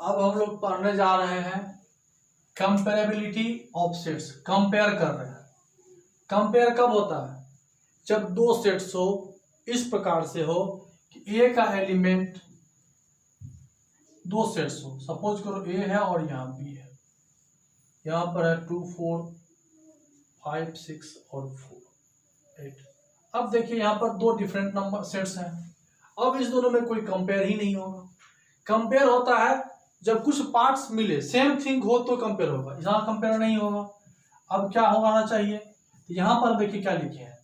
अब हम लोग पढ़ने जा रहे हैं कंपेरेबिलिटी ऑफ सेट्स। कंपेयर कर रहे हैं। कंपेयर कब होता है? जब दो सेट्स हो, इस प्रकार से हो कि ए का एलिमेंट, दो सेट्स हो, सपोज करो ए है और यहाँ बी है, यहाँ पर है 2 4 5 6 और 4 8। अब देखिए यहाँ पर दो डिफरेंट नंबर सेट्स हैं। अब इस दोनों में कोई कंपेयर ही नहीं होगा। कंपेयर होता है जब कुछ पार्ट्स मिले, सेम थिंग हो तो कंपेयर होगा, यहाँ कंपेयर नहीं होगा। अब क्या होना चाहिए? तो यहाँ पर देखिए क्या लिखे हैं,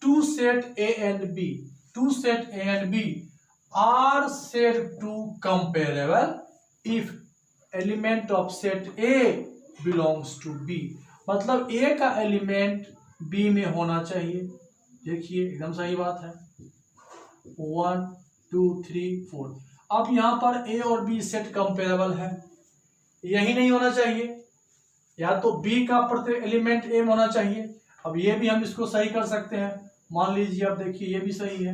two set A and B, two set A and B are said to comparable if element of set A belongs to B. मतलब ए का एलिमेंट बी में होना चाहिए। देखिए एकदम सही बात है, 1 2 3 4। अब यहां पर ए और बी सेट कंपेरेबल है, यही नहीं होना चाहिए, या तो बी का प्रत्येक एलिमेंट ए में होना चाहिए। अब ये भी हम इसको सही कर सकते हैं, मान लीजिए, अब देखिए ये भी सही है,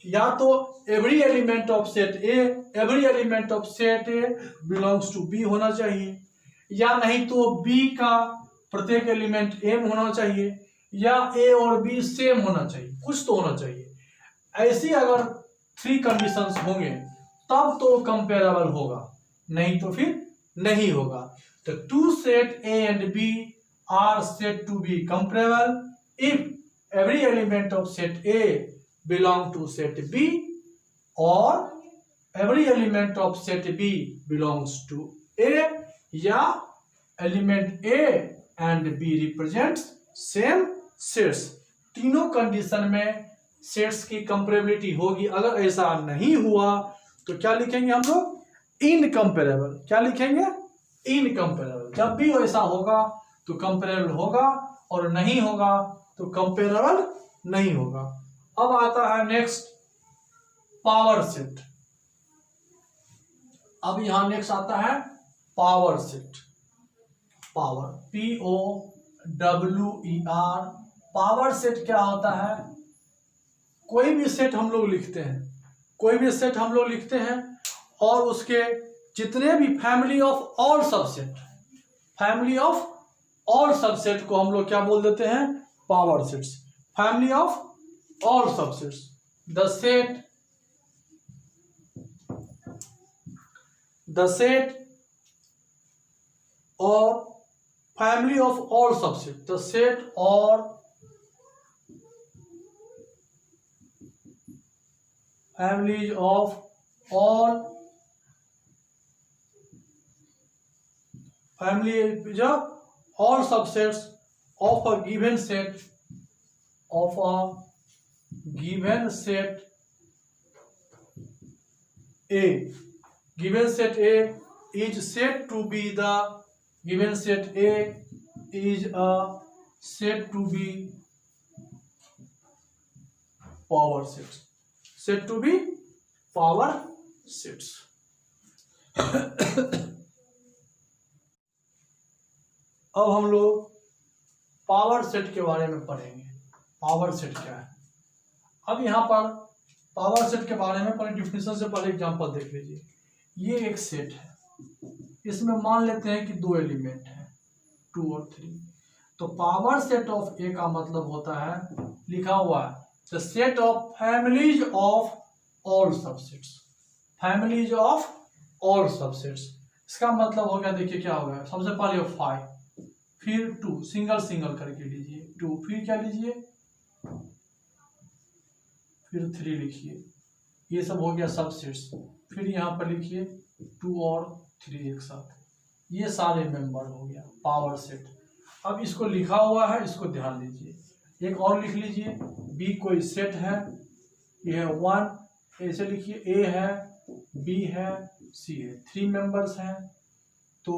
या तो every element of set A, every element of set A belongs to B होना चाहिए, या नहीं तो बी का प्रत्येक एलिमेंट ए में होना चाहिए, या ए और बी सेम होना चाहिए, कुछ तो होना चाहिए। ऐसी अगर 3 कंडीशंस होंगे तब तो कंपेरेबल होगा, नहीं तो फिर नहीं होगा। तो two set A and B are said to be comparable if every element of set A belong to set B और every element of set B belongs to A, या element A and B represents same sets. तीनों condition में sets की comparability होगी। अगर ऐसा नहीं हुआ तो क्या लिखेंगे हम लोग? इनकंपेरेबल। क्या लिखेंगे? इनकंपेरेबल। जब भी ऐसा होगा तो कंपेरेबल होगा, और नहीं होगा तो कंपेरेबल नहीं होगा। अब आता है नेक्स्ट पावर सेट। अब यहां नेक्स्ट आता है power set. Power, POWER। Power set क्या होता है? कोई भी सेट हम लोग लिखते हैं, कोई भी सेट हम लोग लिखते हैं और उसके जितने भी family of all subset, family of all subset को हम लोग क्या बोल देते हैं? Power sets. Family of all subsets, the set और family of all subset, the set or families of all all subsets of a given set, of a given set A, given set A is said to be the given set A is said to be power sets, said to be power sets। अब हम लोग power set के बारे में पढ़ेंगे। Power set क्या है? अब यहाँ पर पावर सेट के बारे में पहले डिफिनेशन से पहले एग्जांपल देख लीजिए। ये एक सेट है, इसमें मान लेते हैं कि 2 एलिमेंट हैं, 2 और 3। तो पावर सेट ऑफ ए का मतलब होता है, लिखा हुआ है, the set of families of all subsets, families of all subsets. इसका मतलब हो गया, देखिए क्या हो गया, सबसे पहले 5, फिर 2, सिंगल सिंगल करके लीजिए 2, फिर क्या लीजिए, फिर 3 लिखिए, ये सब हो गया सबसेट्स। फिर यहाँ पर लिखिए 2 और 3 एक साथ, ये सारे मेंबर हो गया पावर सेट। अब इसको लिखा हुआ है, इसको ध्यान दीजिए। एक और लिख लीजिए, बी कोई सेट है, ये है 1, ऐसे लिखिए, ए है, बी है, सी है, 3 मेंबर्स हैं। तो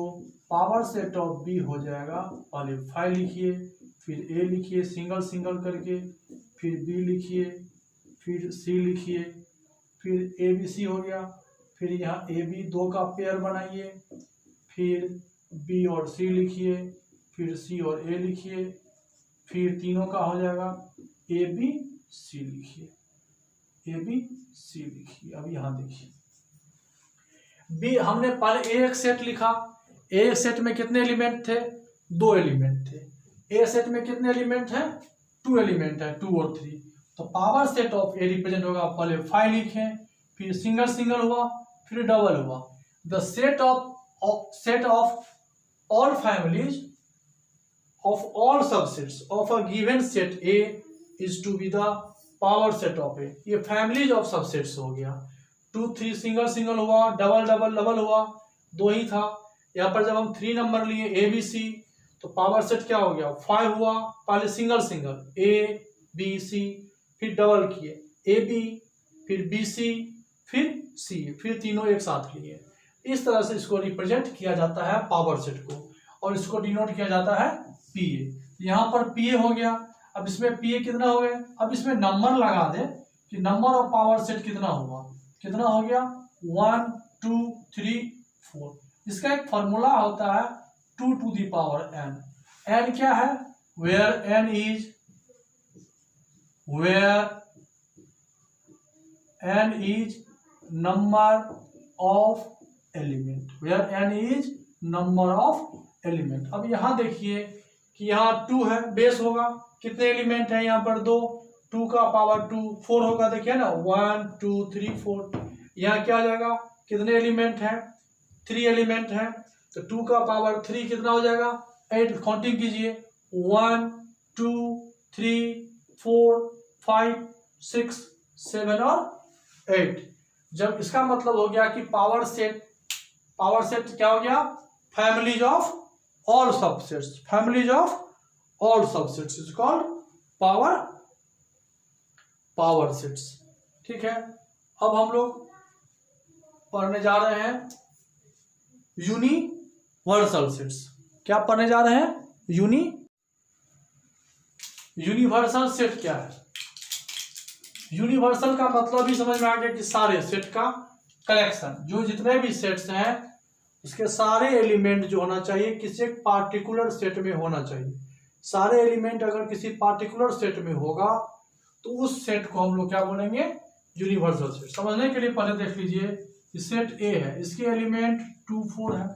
पावर सेट ऑफ बी हो जाएगा, पहले 5 लिखिए, फिर ए लिखिए सिंगल सिंगल करके, फिर बी लिखिए, फिर सी लिखिए, फिर ए बी सी हो गया, फिर यहाँ ए बी 2 का पेयर बनाइए, फिर बी और सी लिखिए, फिर सी और ए लिखिए, फिर तीनों का हो जाएगा ए बी सी लिखिए, ए बी सी लिखिए। अब यहाँ देखिए, बी, हमने पहले ए एक सेट लिखा, ए सेट में कितने एलिमेंट थे, 2 एलिमेंट थे। ए सेट में कितने एलिमेंट है, 2 एलिमेंट है, 2 और 3। तो power set of A represent होगा, पहले 5 लिखे, फिर सिंगल सिंगल हुआ, फिर डबल हुआ। The set of all families of all subsets of a given set A is to be the power set of A। ये families of subsets हो गया। 2 3 सिंगल सिंगल हुआ, डबल डबल डबल हुआ, 2 ही था। यहाँ पर जब हम 3 नंबर लिए ए बी सी, तो पावर सेट क्या हो गया, 5 हुआ। पहले single single A B C, फिर डबल किए ए बी, फिर बी सी, फिर सी, फिर तीनों एक साथ लिए। इस तरह से इसको रिप्रेजेंट किया जाता है पावर सेट को, और इसको डिनोट किया जाता है पीए। यहाँ पर पीए हो गया। अब इसमें पीए कितना हो गया, अब इसमें नंबर लगा दे कि नंबर ऑफ पावर सेट कितना हुआ, कितना हो गया 1 2 3 4। इसका एक फॉर्मूला होता है 2 to the power n। n क्या है, where n is number of element, where n is number of element. अब यहाँ देखिए कि यहाँ 2 है, बेस होगा, कितने एलिमेंट है यहाँ पर 2, 2 का पावर 2 4 होगा। देखिए ना 1 2 3 4। यहाँ क्या आ जाएगा, कितने एलिमेंट है, 3 एलिमेंट है, तो 2 का पावर 3 कितना हो जाएगा 8। काउंटिंग कीजिए 1 2 3 4 5 6 7 और 8। जब इसका मतलब हो गया कि पावर सेट क्या हो गया, families of all subsets, families of all subsets is called power sets। ठीक है, अब हम लोग पढ़ने जा रहे हैं यूनिवर्सल सेट्स। क्या पढ़ने जा रहे हैं, यूनिवर्सल सेट क्या है। यूनिवर्सल का मतलब ही समझ में आ गया कि सारे सेट का कलेक्शन, जो जितने भी सेट्स हैं उसके सारे एलिमेंट जो होना चाहिए किसी एक पार्टिकुलर सेट में होना चाहिए। सारे एलिमेंट अगर किसी पार्टिकुलर सेट में होगा तो उस सेट को हम लोग क्या बोलेंगे, यूनिवर्सल सेट। समझने के लिए पहले देख लीजिए, सेट ए है, इसके एलिमेंट 2 4 है।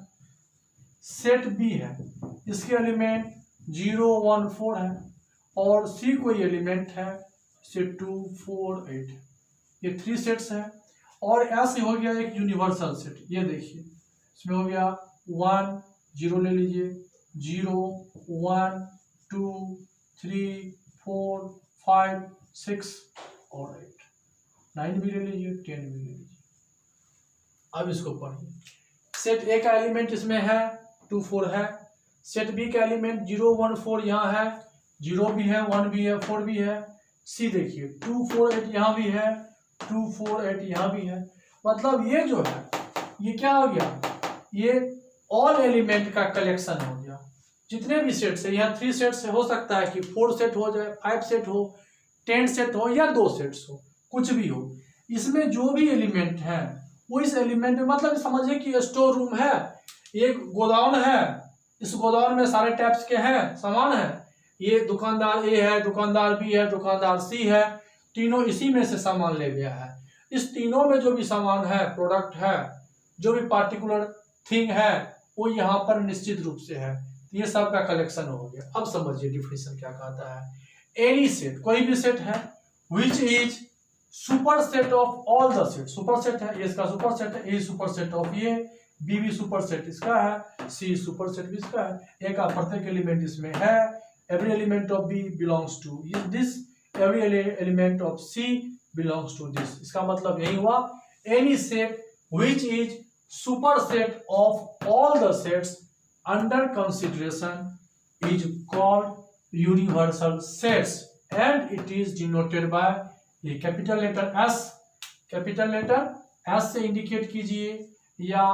सेट बी है, इसके एलिमेंट 0 1 4 है, और सी कोई एलिमेंट है सेट 2 4 8। ये 3 सेट्स हैं, और ऐसे हो गया एक यूनिवर्सल सेट। ये देखिए इसमें हो गया 1 0 ले लीजिए, 0 1 2 3 4 5 6 और 8, 9 भी ले लीजिए, 10 भी ले लीजिए। अब इसको पढ़िए, सेट ए का एलिमेंट इसमें है 2 4 है, सेट बी का एलिमेंट 0 1 4 यहाँ है, 0 भी है 1 भी है 4 भी है। सी देखिए 2 4 8 यहाँ भी है, 2 4 8 यहाँ भी है। मतलब ये जो है ये क्या हो गया, ये ऑल एलिमेंट का कलेक्शन हो गया। जितने भी सेट्स है, यहाँ 3 सेट्स हो सकता है कि 4 सेट हो जाए, 5 सेट हो, 10 सेट हो, या 2 सेट्स हो, कुछ भी हो। इसमें जो भी एलिमेंट है वो इस एलिमेंट में, मतलब समझिए कि स्टोर रूम है, एक गोदाम है, इस गोदाम में सारे टाइप्स के हैं सामान है। ये दुकानदार ए है, दुकानदार बी है, दुकानदार सी है, तीनों इसी में से सामान ले गया है। इस तीनों में जो भी सामान है, प्रोडक्ट है, जो भी पार्टिकुलर थिंग है, वो यहाँ पर निश्चित रूप से है। तो ये सब का कलेक्शन हो गया। अब समझिए डिफिनेशन क्या कहता है। एनी सेट, कोई भी सेट है, which is super set of all the set. Super set है, ये इसका सुपर सेट है, ए सुपर सेट ऑफ ये, बी भी सुपर सेट इसका है, सी सुपर सेट भी इसका है। ए का प्रत्येक एलिमेंट इसमें है, every element of B belongs to this, every element of C belongs to this. इसका मतलब यही हुआ, any set which is superset of all the sets under consideration is called universal sets, and it is denoted by a capital letter S। Capital letter S से indicate कीजिए, या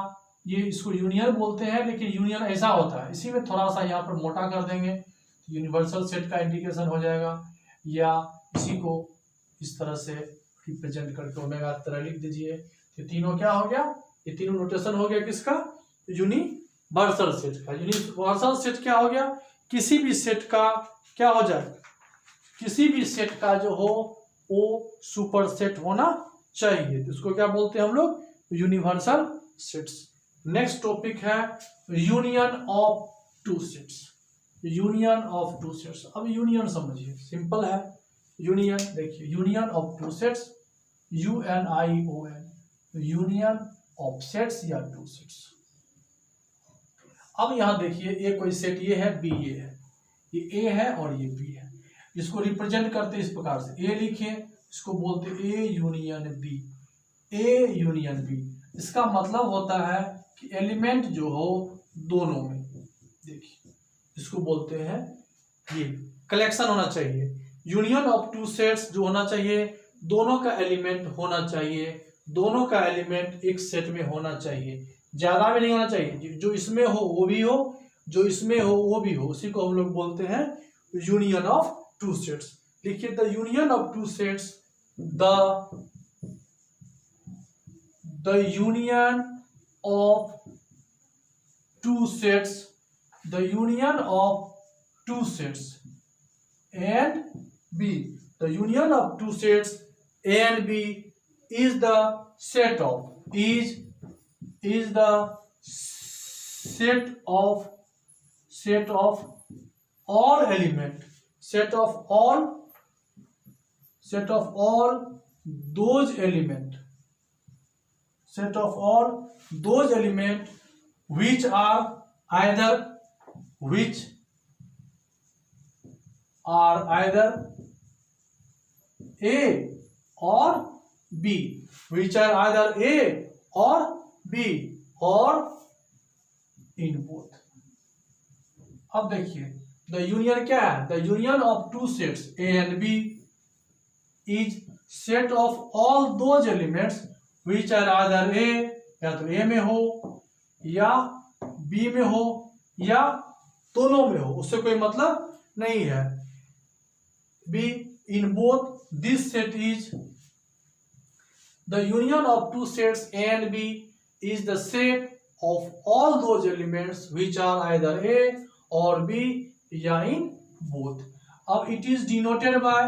ये इसको union बोलते हैं, लेकिन यूनियन ऐसा होता है, इसी में थोड़ा सा यहाँ पर मोटा कर देंगे तो यूनिवर्सल सेट का इंडिकेशन हो जाएगा, या इसी को इस तरह से रिप्रेजेंट करके ओमेगा तरह लिख दीजिए। तो तीनों क्या हो गया, ये तीनों नोटेशन हो गया किसका, यूनिवर्सल सेट का। यूनिवर्सल सेट क्या हो गया, किसी भी सेट का क्या हो जाए, किसी भी सेट का जो हो वो सुपर सेट होना चाहिए। तो इसको क्या बोलते हैं हम लोग, यूनिवर्सल सेट्स। नेक्स्ट टॉपिक है union of two sets. Union of two sets, अब यूनियन समझिए, सिंपल है यूनियन। देखिए union of two sets, UNION, union of sets या टू सेट्स। अब यहां देखिए ए कोई सेट ये है, बी ये है, ये ए है और ये बी है। इसको रिप्रेजेंट करते इस प्रकार से, ए लिखिए, इसको बोलते A union B, A union B. इसका मतलब होता है कि एलिमेंट जो हो दोनों में, देखिए इसको बोलते हैं ये कलेक्शन होना चाहिए। यूनियन ऑफ टू सेट्स जो होना चाहिए, दोनों का एलिमेंट होना चाहिए, दोनों का एलिमेंट एक सेट में होना चाहिए, ज्यादा भी नहीं होना चाहिए। जो इसमें हो वो भी हो, जो इसमें हो वो भी हो, उसी को हम लोग बोलते हैं यूनियन ऑफ टू सेट्स। लिखिए the union of two sets, the union of two sets, the union of two sets A and B, the union of two sets A and B is the set of, is the set of all element, set of all those element, set of all those element which are either A or B, which are either A or B or in both। अब देखिए the union क्या है, the union of two sets A and B is set of all those elements which are either A, या तो A में हो या B में हो या दोनों में हो, उससे कोई मतलब नहीं है। B in both this set is, the union of two sets A and B is the set of all those elements which are either A or B या in both। अब it is denoted by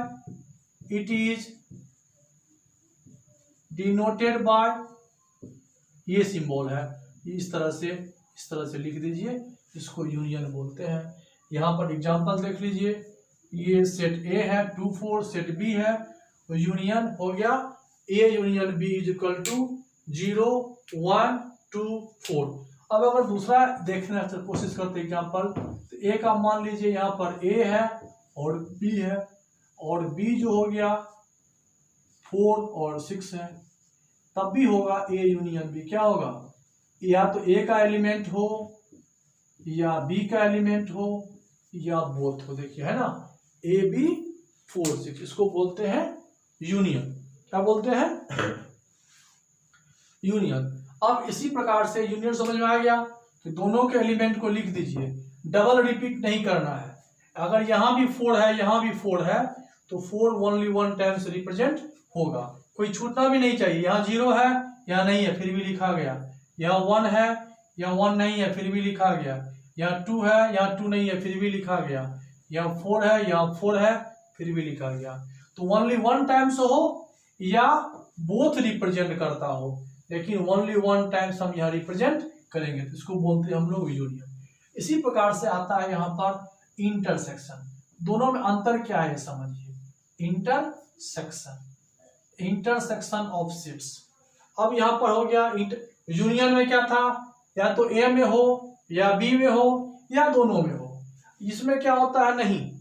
ये symbol है, इस तरह से लिख दीजिए, इसको यूनियन बोलते हैं। यहां पर एग्जांपल देख लीजिए, ये सेट ए है 2 4, सेट बी है, तो यूनियन हो गया A union B is equal to 0 1 2 4। अब अगर दूसरा देखने की कोशिश करते एग्जांपल, तो ए का मान लीजिए यहाँ पर ए है और बी है, और बी जो हो गया 4 और 6 है, तब भी होगा ए यूनियन बी। क्या होगा, या तो ए का एलिमेंट हो या बी का एलिमेंट हो या बोथ हो। देखिए है ना, ए बी 4 6, इसको बोलते हैं यूनियन। क्या बोलते हैं, यूनियन। अब इसी प्रकार से यूनियन समझ में आ गया, तो दोनों के एलिमेंट को लिख दीजिए, डबल रिपीट नहीं करना है। अगर यहां भी 4 है यहां भी 4 है तो 4 ओनली 1 टाइम्स रिप्रेजेंट होगा, कोई छूटना भी नहीं चाहिए। यहाँ 0 है यहाँ नहीं है फिर भी लिखा गया, यहाँ 1 है यहाँ 1 नहीं है फिर भी लिखा गया, यहाँ 2 है यहाँ 2 नहीं है फिर भी लिखा गया, यहाँ 4 है यहाँ 4 है फिर भी लिखा गया। तो ओनली 1 टाइम्स हो या बोथ रिप्रेजेंट करता हो, लेकिन ओनली 1 टाइम्स हम यहाँ रिप्रेजेंट करेंगे, तो इसको बोलते हैं हम लोग यूनियन। इसी प्रकार से आता है यहाँ पर इंटरसेक्शन। दोनों में अंतर क्या है समझिए, इंटरसेक्शन ऑफ सेट्स। अब यहाँ पर हो गया यूनियन में क्या था, या तो ए में हो या बी में हो या दोनों में हो। इसमें क्या होता है, नहीं,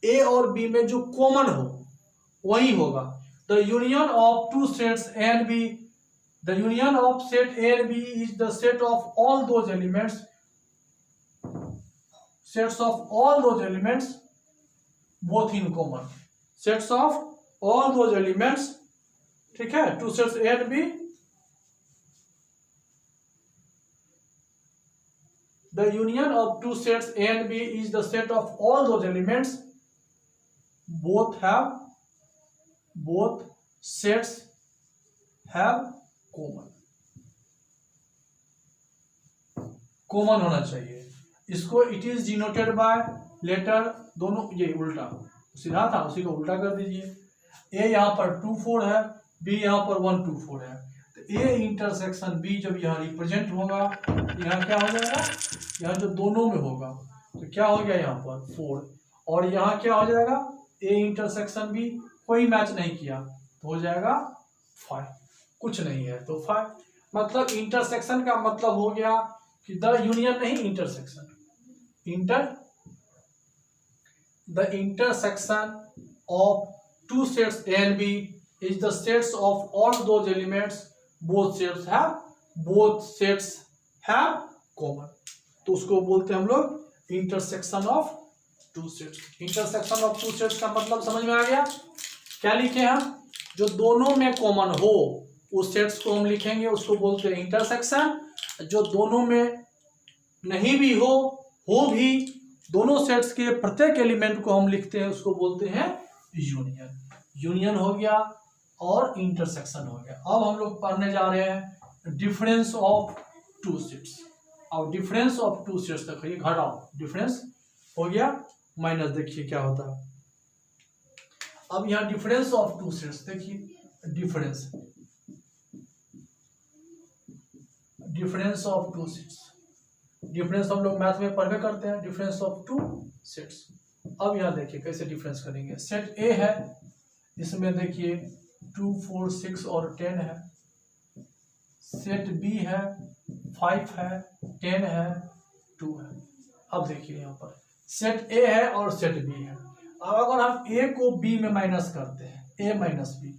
ए और बी में जो कॉमन हो वही होगा। The union of two sets A and B, the union of set A and B is the set of all those elements, sets of all those elements both in common, sets of all those elements, ठीक है, two sets A and B. The union of two sets A and B is the set of all those elements both sets have common होना चाहिए। इसको it is denoted by letter, दोनों ये उल्टा सीधा था उसी को उल्टा कर दीजिए। A यहाँ पर 2 4 है, B यहाँ पर 1 2 4 है, तो ए इंटरसेक्शन बी जब यहाँ रिप्रेजेंट होगा, यहाँ क्या हो जाएगा, यहाँ जो दोनों में होगा तो क्या हो गया यहाँ पर 4, और यहाँ क्या हो जाएगा ए इंटरसेक्शन बी, कोई मैच नहीं किया तो हो जाएगा 5, कुछ नहीं है तो 5। मतलब इंटरसेक्शन का मतलब हो गया कि द यूनियन नहीं intersection, the intersection of two sets A and B is the sets of all those elements both sets have common। तो उसको बोलते हैं हम लोग intersection of two sets. Intersection of two sets का मतलब समझ में आ गया। क्या लिखे हम, जो दोनों में कॉमन हो उस सेट्स को हम लिखेंगे, उसको बोलते हैं इंटरसेक्शन। जो दोनों में नहीं भी हो भी, दोनों सेट्स के प्रत्येक एलिमेंट को हम लिखते हैं, उसको बोलते हैं यूनियन। यूनियन हो गया और इंटरसेक्शन हो गया। अब हम लोग पढ़ने जा रहे हैं डिफरेंस ऑफ टू सेट्स। अब डिफरेंस ऑफ टू सेट्स देखिए, घटाओ, डिफरेंस हो गया माइनस, देखिए क्या होता है। अब यहाँ डिफरेंस ऑफ टू सेट्स देखिए, difference of two sets, difference हम लोग मैथ में पढ़वे करते हैं, डिफरेंस ऑफ टू सेट्स। अब यहाँ देखिए कैसे डिफरेंस करेंगे। सेट ए है, इसमें देखिए 2, 4, 6 और 10 है। सेट बी है, 5 है, 10 है, 2 है। अब देखिए यहाँ पर सेट ए है और सेट बी है। अब अगर हम ए को बी में माइनस करते हैं, ए माइनस बी,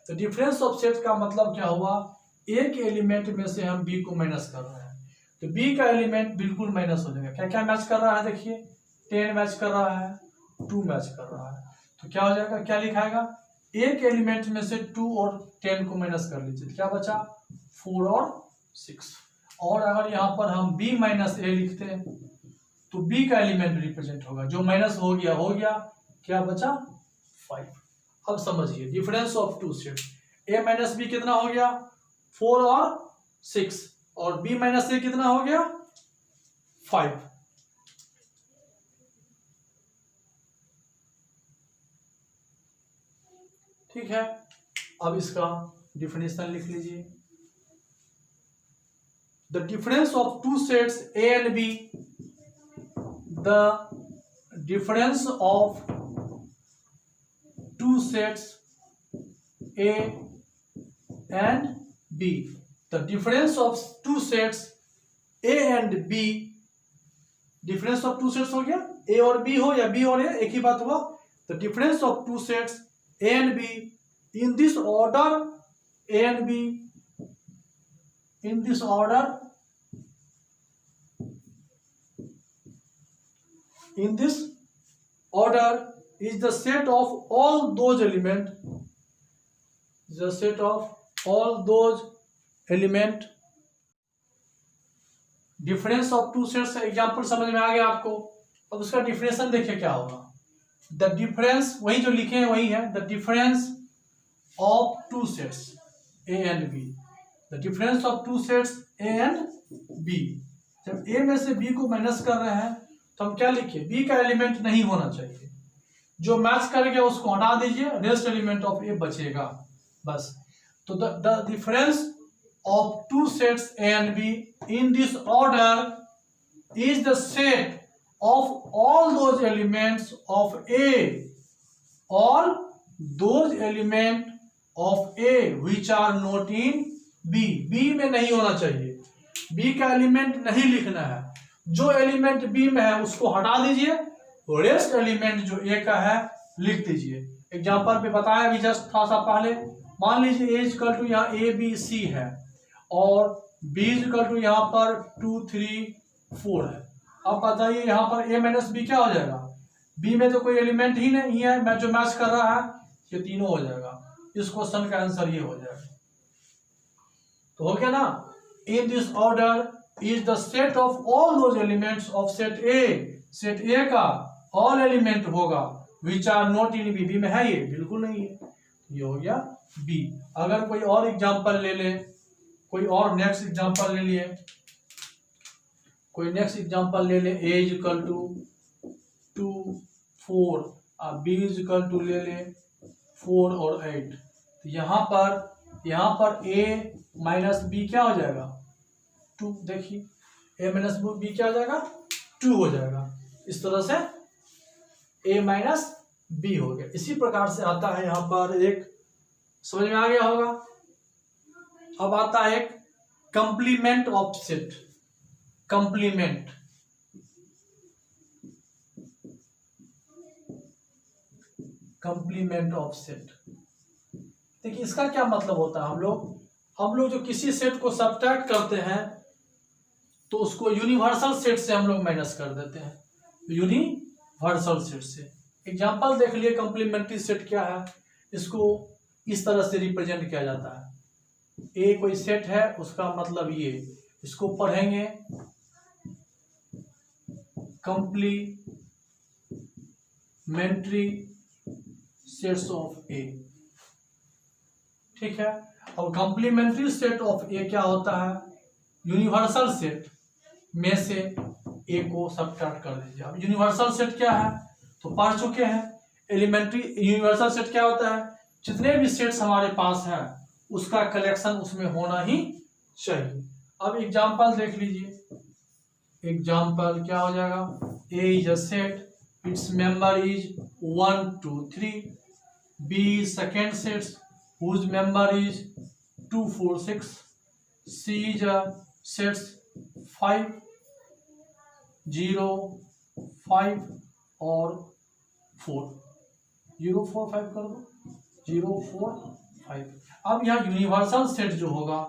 तो डिफरेंस ऑफ सेट का मतलब क्या हुआ, ए के एलिमेंट में से हम बी को माइनस कर रहे हैं तो बी का एलिमेंट बिल्कुल माइनस हो जाएगा। क्या क्या मैच कर रहा है, देखिए 10 मैच कर रहा है, 2 मैच कर रहा है, तो क्या हो जाएगा, क्या लिखाएगा, ए के एलिमेंट में से 2 और 10 को माइनस कर लीजिए, क्या बचा 4 और 6। और अगर यहाँ पर हम बी माइनस ए लिखते हैं तो बी का एलिमेंट रिप्रेजेंट होगा, जो माइनस हो गया, क्या बचा 5। अब समझिए difference of two set, A minus B कितना हो गया 4 और 6, और b माइनस ए कितना हो गया 5। ठीक है, अब इसका डिफिनेशन लिख लीजिए। The difference of two sets A and B, the difference of two sets A and B, the difference of two sets A and B, difference of two sets हो गया, A और B हो या B और A एक ही बात हुआ। the difference of two sets A and B in this order, A and B in this order, in this order is the set of all those elements, the set of all those element. Difference of two sets example समझ में आ गया आपको। अब उसका डिफरेंशन देखिए क्या होगा। The difference वही जो लिखे हैं वही है, the difference of two sets A and B, the difference of two sets A and B. जब ए में से बी को माइनस कर रहे हैं तो हम क्या लिखे, बी का एलिमेंट नहीं होना चाहिए, जो मैच कर गया उसको हटा दीजिए, रेस्ट एलिमेंट ऑफ ए बचेगा बस। तो the difference of two sets A and B in this order is the set of all those elements of A, all those elements of A which are not in B। B में नहीं होना चाहिए, B का element नहीं लिखना है, जो element B में है उसको हटा दीजिए, रेस्ट एलिमेंट जो A का है लिख दीजिए। एग्जांपल पे बताया अभी जस्ट थोड़ा सा पहले, मान लीजिए A इक्वल टू यहाँ A B C है और b इक्वल टू यहाँ पर 2, 3, 4 है। अब बताइए यहाँ पर a माइनस बी क्या हो जाएगा, b में तो कोई एलिमेंट ही नहीं है, मैं जो मैच कर रहा है ये तीनों हो जाएगा। इस क्वेश्चन का आंसर ये हो जाएगा। तो हो गया ना, in this order is the set of all those elements of set A, set A का ऑल एलिमेंट होगा which are not in B, B में है ये बिल्कुल नहीं है, ये हो गया बी। अगर कोई और एग्जांपल ले ले, कोई और नेक्स्ट एग्जांपल ले लिए, कोई नेक्स्ट एग्जांपल ले ले, a इक्वल टू 2, 4 और b इक्वल टू ले ले 4 और 8। तो यहाँ पर यहाँ पर a माइनस बी क्या हो जाएगा 2, देखिए a माइनस बी क्या हो जाएगा 2 हो जाएगा। इस तरह से a माइनस बी हो गया। इसी प्रकार से आता है यहाँ पर एक, समझ में आ गया होगा। अब आता है एक complement of set. Complement of set, देखिए इसका क्या मतलब होता है। हम लोग जो किसी सेट को सब्ट्रैक्ट करते हैं तो उसको यूनिवर्सल सेट से हम लोग माइनस कर देते हैं, यूनिवर्सल सेट से। एग्जांपल देख लिए कंप्लीमेंट्री सेट क्या है। इसको इस तरह से रिप्रेजेंट किया जाता है। ए कोई सेट है, उसका मतलब ये, इसको पढ़ेंगे कंप्लीमेंट्री सेट्स ऑफ ए, ठीक है। और कंप्लीमेंट्री सेट ऑफ ए क्या होता है, यूनिवर्सल सेट में से ए को सब्ट्रैक्ट कर दीजिए। अब यूनिवर्सल सेट क्या है तो पढ़ चुके हैं। एलिमेंट्री यूनिवर्सल सेट क्या होता है, जितने भी सेट्स हमारे पास हैं उसका कलेक्शन उसमें होना ही चाहिए। अब एग्जांपल देख लीजिए। एग्जांपल क्या हो जाएगा, A is a set, its member is 1 2 3, B second sets whose member is 2 4 6, C is a sets 5 0 5 और 4, 0 4 5 कर दो, 0 4 5। अब यहाँ यूनिवर्सल सेट जो होगा,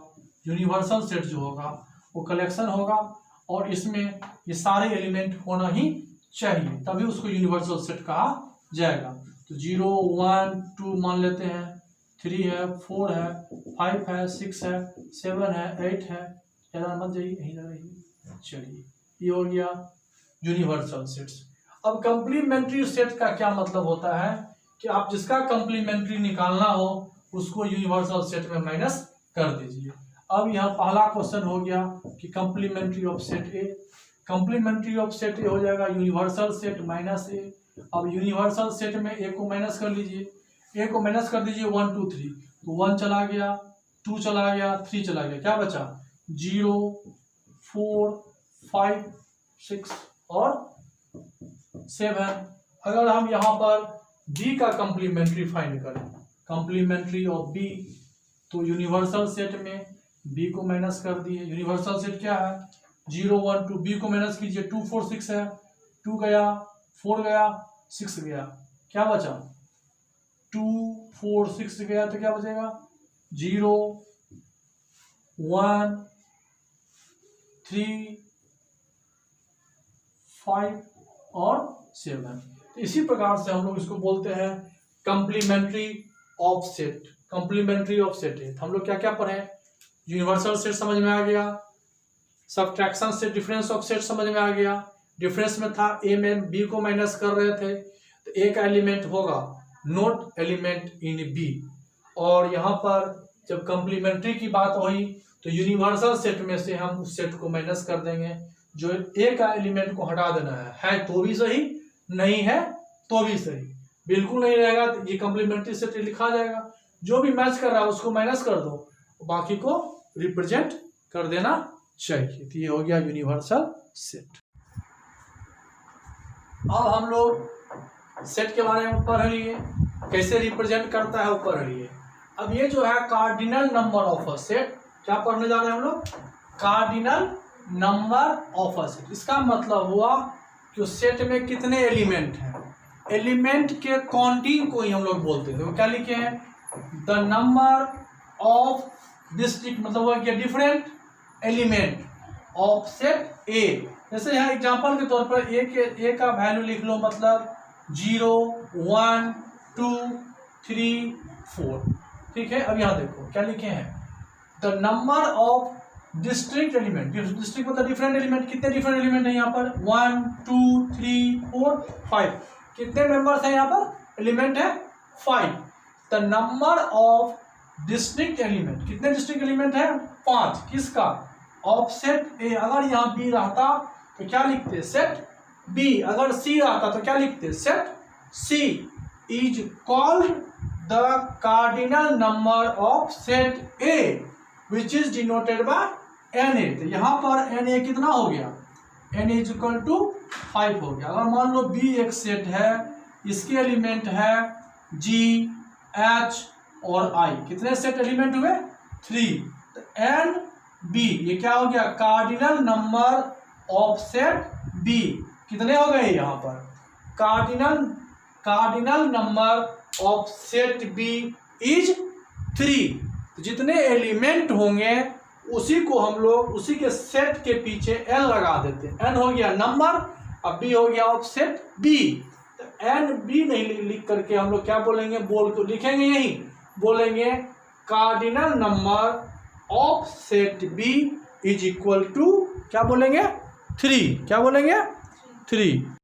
वो कलेक्शन होगा और इसमें ये सारे एलिमेंट होना ही चाहिए, तभी उसको यूनिवर्सल सेट कहा जाएगा। तो 0 1 2 मान लेते हैं, 3 है, 4 है, 5 है, 6 है, 7 है, 8 है, ज़्यादा मत जाइए, यहीं रहिए। चलिए ये हो गया यूनिवर्सल सेट्स। अब कंप्लीमेंट्री सेट का क्या मतलब होता है कि आप जिसका कंप्लीमेंट्री निकालना हो उसको यूनिवर्सल सेट में माइनस कर दीजिए। अब यहाँ पहला क्वेश्चन हो गया कि complementary of set A. Complementary of set ए हो जाएगा यूनिवर्सल सेट माइनस ए। अब यूनिवर्सल सेट में ए को माइनस कर लीजिए, ए को माइनस कर दीजिए 1 2 3, तो 1 चला गया, 2 चला गया, 3 चला गया, क्या बचा 0 4 5 6 और 7। अगर हम यहाँ पर बी का कंप्लीमेंट्री फाइंड करें, कंप्लीमेंट्री ऑफ बी, तो यूनिवर्सल सेट में बी को माइनस कर दिए। यूनिवर्सल सेट क्या है 0 1 2, बी को माइनस कीजिए, 2 4 6 है, 2 गया, 4 गया, 6 गया, क्या बचा 2 4 6 गया, तो क्या बचेगा 0 1 3 5 और 7। तो इसी प्रकार से हम लोग इसको बोलते हैं complementary of set. Complementary of set है, हम लोग क्या क्या पढ़े, यूनिवर्सल सेट समझ में आ गया, सब्ट्रैक्शन से डिफरेंस ऑफ सेट समझ में आ गया। डिफरेंस में था ए में बी को माइनस कर रहे थे तो ए का एलिमेंट होगा नोट एलिमेंट इन बी, और यहाँ पर जब कंप्लीमेंट्री की बात हुई तो यूनिवर्सल सेट में से हम उस सेट को माइनस कर देंगे, जो ए का एलिमेंट को हटा देना है तो भी सही, नहीं है तो भी सही, बिल्कुल नहीं रहेगा तो ये कंप्लीमेंट्री सेट लिखा जाएगा। जो भी मैच कर रहा है उसको माइनस कर दो, बाकी को रिप्रेजेंट कर देना चाहिए। तो ये हो गया यूनिवर्सल सेट। अब हम लोग सेट के बारे में पढ़ लिए, कैसे रिप्रेजेंट करता है वो पढ़ लिए। अब ये जो है cardinal number of a set, क्या पढ़ने जा रहे हैं हम लोग, cardinal number of a set. इसका मतलब हुआ कि उस सेट में कितने एलिमेंट हैं, एलिमेंट के काउंटिंग को ही हम लोग बोलते हैं। तो क्या लिखे हैं, द नंबर ऑफ डिस्ट्रिक्ट, मतलब हुआ कि डिफरेंट एलिमेंट ऑफ सेट ए। जैसे यहाँ एग्जांपल के तौर पर ए का वैल्यू लिख लो, मतलब 0 1 2 3 4, ठीक है। अब यहाँ देखो क्या लिखे हैं, the number of district element, district मतलब डिफरेंट एलिमेंट, कितने डिफरेंट एलिमेंट है यहाँ पर 1 2 3 4 5, कितने मेंबर्स हैं यहाँ पर, एलिमेंट है 5। The number of district element, कितने डिस्ट्रिक्ट एलिमेंट है 5, किसका, ऑफ सेट ए। अगर यहाँ बी रहता तो क्या लिखते, सेट बी। अगर सी रहता तो क्या लिखते, set C. Is called the cardinal number of set A which is denoted by n A. तो यहाँ पर एन ए कितना हो गया, एन इज इक्वल टू 5 हो गया। अगर मान लो बी एक सेट है, इसके एलिमेंट है जी, एच और आई, कितने सेट एलिमेंट हुए 3। तो एन बी ये क्या हो गया, cardinal number of set B कितने हो गए यहाँ पर, cardinal number of set B is 3। तो जितने एलिमेंट होंगे उसी को हम लोग उसी के सेट के पीछे एन लगा देते हैं। एन हो गया नंबर, अब बी हो गया ऑफ सेट बी। तो एन बी नहीं लिख करके हम लोग क्या बोलेंगे, बोल को लिखेंगे यही, बोलेंगे cardinal number of set B is equal to क्या बोलेंगे 3। क्या बोलेंगे 3।